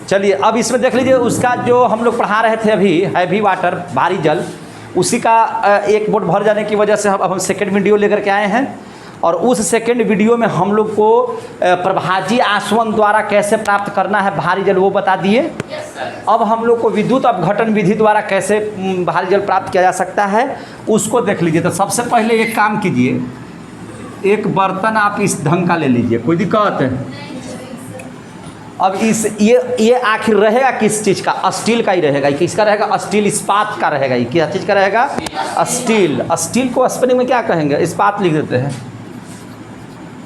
चलिए अब इसमें देख लीजिए, उसका जो हम लोग पढ़ा रहे थे अभी हैवी वाटर, भारी जल, उसी का एक बोट भर जाने की वजह से हम सेकेंड वीडियो लेकर के आए हैं। और उस सेकेंड वीडियो में हम लोग को प्रभाजी आसवन द्वारा कैसे प्राप्त करना है भारी जल वो बता दिए। अब हम लोग को विद्युत अपघटन विधि द्वारा कैसे भारी जल प्राप्त किया जा सकता है उसको देख लीजिए। तो सबसे पहले एक काम कीजिए, एक बर्तन आप इस ढंग का ले लीजिए, कोई दिक्कत है। अब इस ये आखिर रहेगा किस चीज़ का? स्टील का ही रहेगा। किसका रहेगा? स्टील, इस्पात का रहेगा। ये क्या चीज़ का रहेगा? स्टील। स्टील को स्पेलिंग में क्या कहेंगे? इस्पात लिख देते हैं।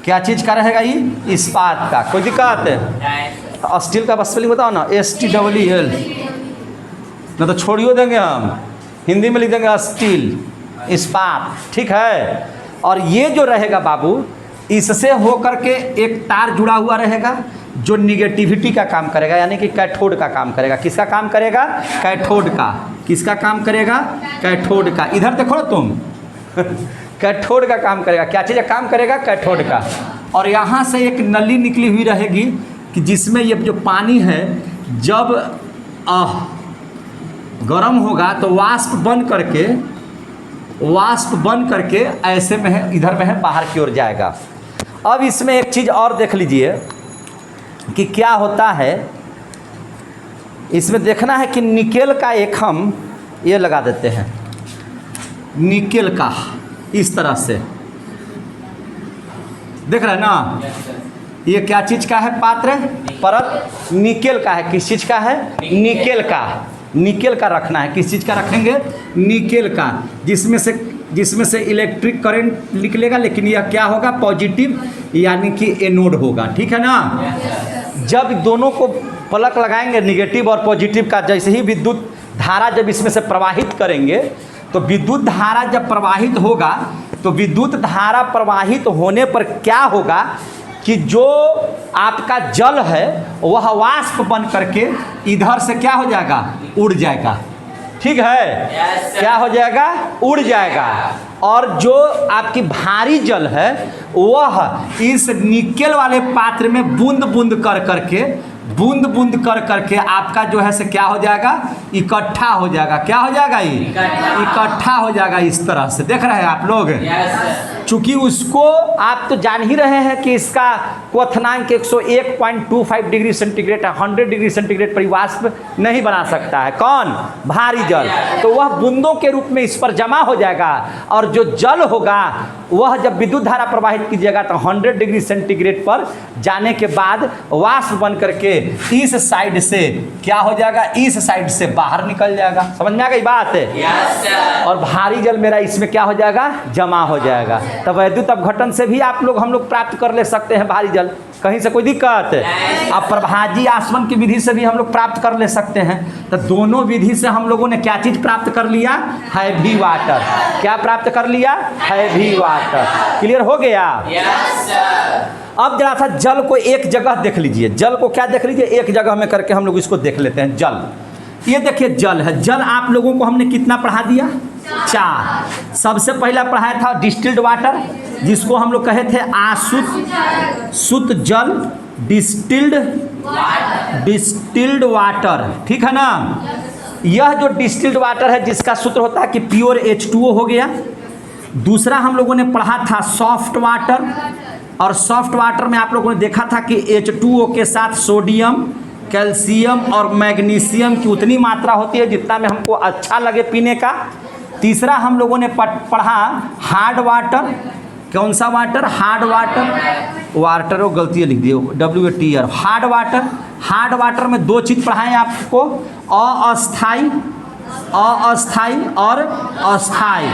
क्या चीज़ का रहेगा ये? इस्पात का। कोई दिक्कत है? स्टील का स्पेलिंग बताओ ना, STEEL। ना तो छोड़ियो देंगे हम, हिंदी में लिख देंगे स्टील, इस्पात, ठीक है। और ये जो रहेगा बाबू, इससे होकर के एक तार जुड़ा हुआ रहेगा जो निगेटिविटी का काम करेगा, यानी कि कैथोड का काम करेगा। किसका काम करेगा? कैथोड का। किसका काम करेगा? कैथोड का। इधर देखो ना तुम कैथोड का काम करेगा। क्या चीज़ का काम करेगा? कैथोड का। और यहाँ से एक नली निकली हुई रहेगी कि जिसमें ये जो पानी है जब गर्म होगा तो वाष्प बन करके ऐसे में है, इधर में है, बाहर की ओर जाएगा। अब इसमें एक चीज़ और देख लीजिए कि क्या होता है। इसमें देखना है कि निकेल का एक हम ये लगा देते हैं, निकेल का, इस तरह से देख रहे हैं ना। ये क्या चीज़ का है? पात्र, परत निकेल का है। किस चीज़ का है? निकेल का। निकेल का रखना है। किस चीज़ का रखेंगे? निकेल का, जिसमें से इलेक्ट्रिक करंट निकलेगा, लेकिन यह क्या होगा? पॉजिटिव, यानी कि एनोड होगा, ठीक है ना। जब दोनों को प्लग लगाएंगे, निगेटिव और पॉजिटिव का, जैसे ही विद्युत धारा जब इसमें से प्रवाहित करेंगे तो विद्युत धारा जब प्रवाहित होगा तो विद्युत धारा प्रवाहित होने पर क्या होगा कि जो आपका जल है वह वाष्प बन करके इधर से क्या हो जाएगा? उड़ जाएगा, ठीक है। क्या हो जाएगा? उड़ जाएगा। और जो आपकी भारी जल है वह इस निकेल वाले पात्र में बूंद बूंद कर करके आपका जो है से क्या हो जाएगा? इकट्ठा हो जाएगा। क्या हो जाएगा? ये इकट्ठा हो जाएगा। इस तरह से देख रहे हैं आप लोग। चूंकि उसको आप तो जान ही रहे हैं कि इसका क्वथनांक 101.25 डिग्री सेंटीग्रेड है। 100 डिग्री सेंटीग्रेड पर वाष्प नहीं बना सकता है। कौन? भारी जल। तो वह बूंदों के रूप में इस पर जमा हो जाएगा। और जो जल होगा वह जब विद्युत धारा प्रवाहित कीजिएगा तो 100 डिग्री सेंटीग्रेड पर जाने के बाद वाष्प बन करके इस साइड से क्या हो जाएगा? इस साइड से बाहर निकल जाएगा। समझ में आ गई बात? और भारी जल मेरा इसमें क्या हो जाएगा? जमा हो जाएगा। तब विद्युत अपघटन से भी हम लोग प्राप्त कर ले सकते हैं भारी जल, कहीं से कोई दिक्कत। अब प्रभाजी आसवन की विधि से भी हम लोग प्राप्त कर ले सकते हैं। तो दोनों विधि से हम लोगों ने क्या चीज़ प्राप्त कर लिया? Heavy water. क्या प्राप्त कर लिया? Heavy water. क्लियर हो गया? अब जरा सा जल को एक जगह देख लीजिए। जल को क्या देख लीजिए? एक जगह में करके हम लोग इसको देख लेते हैं। जल, ये देखिए जल है। जल आप लोगों को हमने कितना पढ़ा दिया? 4। सबसे पहला पढ़ाया था डिस्टिल्ड वाटर, जिसको हम लोग कहे थे शुद्ध जल, डिस्टिल्ड वाटर, ठीक है ना। यह जो डिस्टिल्ड वाटर है जिसका सूत्र होता है कि प्योर H2O हो गया। दूसरा हम लोगों ने पढ़ा था सॉफ्ट वाटर, और सॉफ्ट वाटर में आप लोगों ने देखा था कि H2O के साथ सोडियम, कैल्शियम और मैग्नीशियम की उतनी मात्रा होती है जितना में हमको अच्छा लगे पीने का। तीसरा हम लोगों ने पढ़ा हार्ड वाटर। कौन सा वाटर? हार्ड वाटर वो गलती लिख दिए, WATR। हार्ड वाटर में 2 चीज़ पढ़ाएं आपको, अस्थाई और अस्थाई,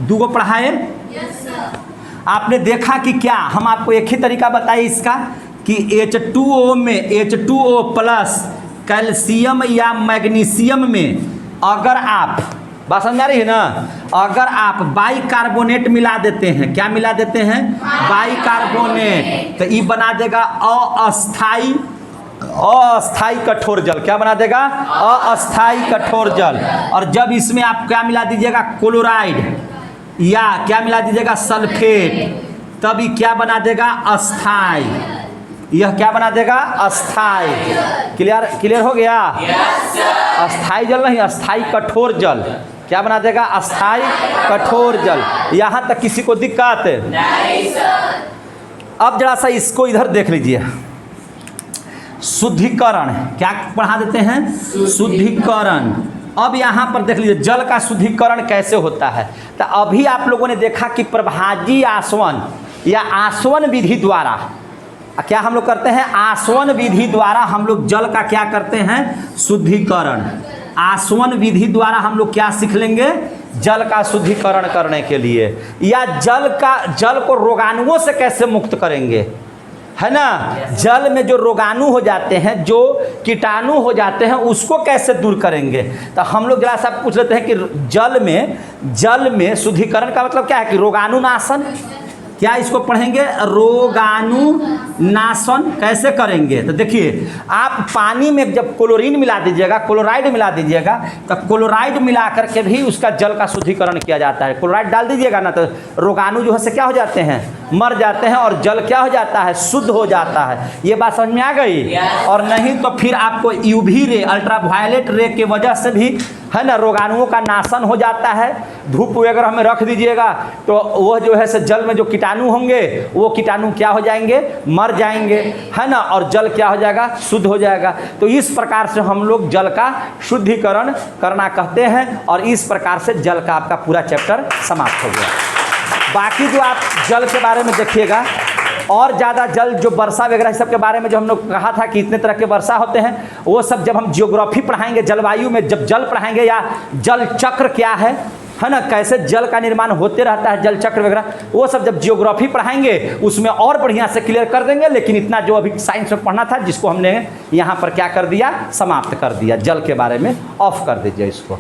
2 को पढ़ाए। आपने देखा कि क्या हम आपको एक ही तरीका बताए इसका कि H2O में H2O प्लस कैल्शियम या मैग्नीशियम में अगर आप, बात समझ आ रही है ना, अगर आप बाइकार्बोनेट मिला देते हैं, क्या मिला देते हैं? बाइकार्बोनेट, तो ये बना देगा अस्थाई कठोर जल। क्या बना देगा? अस्थाई कठोर जल। और जब इसमें आप क्या मिला दीजिएगा? क्लोराइड या क्या मिला दीजिएगा? सल्फेट, तब ये क्या बना देगा? अस्थाई। यह क्या बना देगा? अस्थाई। क्लियर हो गया? अस्थाई जल नहीं, अस्थाई कठोर जल। क्या बना देगा? अस्थाई कठोर जल। यहाँ तक किसी को दिक्कत? नहीं सर। अब जरा सा इसको इधर देख लीजिए। शुद्धिकरण, क्या पढ़ा देते हैं? शुद्धिकरण। अब यहाँ पर देख लीजिए जल का शुद्धिकरण कैसे होता है। तो अभी आप लोगों ने देखा कि प्रभाजी आसवन या आसवन विधि द्वारा क्या हम लोग करते हैं? आसवन विधि द्वारा हम लोग जल का क्या करते हैं? शुद्धिकरण। आसवन विधि द्वारा हम लोग क्या सीख लेंगे? जल का शुद्धिकरण करने के लिए, या जल को रोगाणुओं से कैसे मुक्त करेंगे, है ना। जल में जो रोगाणु हो जाते हैं, जो कीटाणु हो जाते हैं, उसको कैसे दूर करेंगे। तो हम लोग जरा सा पूछ लेते हैं कि जल में शुद्धिकरण का मतलब क्या है? कि रोगाणु नाशन। क्या इसको पढ़ेंगे? रोगाणु नाशन कैसे करेंगे। तो देखिए, आप पानी में जब क्लोरीन मिला दीजिएगा, क्लोराइड मिला दीजिएगा, तो क्लोराइड मिला करके भी उसका जल का शुद्धिकरण किया जाता है। क्लोराइड डाल दीजिएगा ना, तो रोगाणु जो है से क्या हो जाते हैं? मर जाते हैं, और जल क्या हो जाता है? शुद्ध हो जाता है। ये बात समझ में आ गई? और नहीं तो फिर आपको यूवी रे, अल्ट्रावायलेट रे के वजह से भी, है ना, रोगाणुओं का नाशन हो जाता है। धूप वगैरह में रख दीजिएगा तो वो जो है से जल में जो कीटाणु होंगे, वो कीटाणु क्या हो जाएंगे? मर जाएंगे, है ना, और जल क्या हो जाएगा? शुद्ध हो जाएगा। तो इस प्रकार से हम लोग जल का शुद्धिकरण करना कहते हैं, और इस प्रकार से जल का आपका पूरा चैप्टर समाप्त हो गया। बाकी जो आप जल के बारे में देखिएगा, और ज़्यादा जल जो वर्षा वगैरह सब के बारे में जो हम लोग कहा था कि इतने तरह के वर्षा होते हैं, वो सब जब हम जियोग्राफी पढ़ाएंगे, जलवायु में जब जल पढ़ाएंगे, या जल चक्र क्या है ना, कैसे जल का निर्माण होते रहता है, जल चक्र वगैरह, वो सब जब जियोग्राफी पढ़ाएंगे उसमें और बढ़िया से क्लियर कर देंगे। लेकिन इतना जो अभी साइंस में पढ़ना था, जिसको हमने यहाँ पर क्या कर दिया? समाप्त कर दिया। जल के बारे में ऑफ कर दीजिए इसको।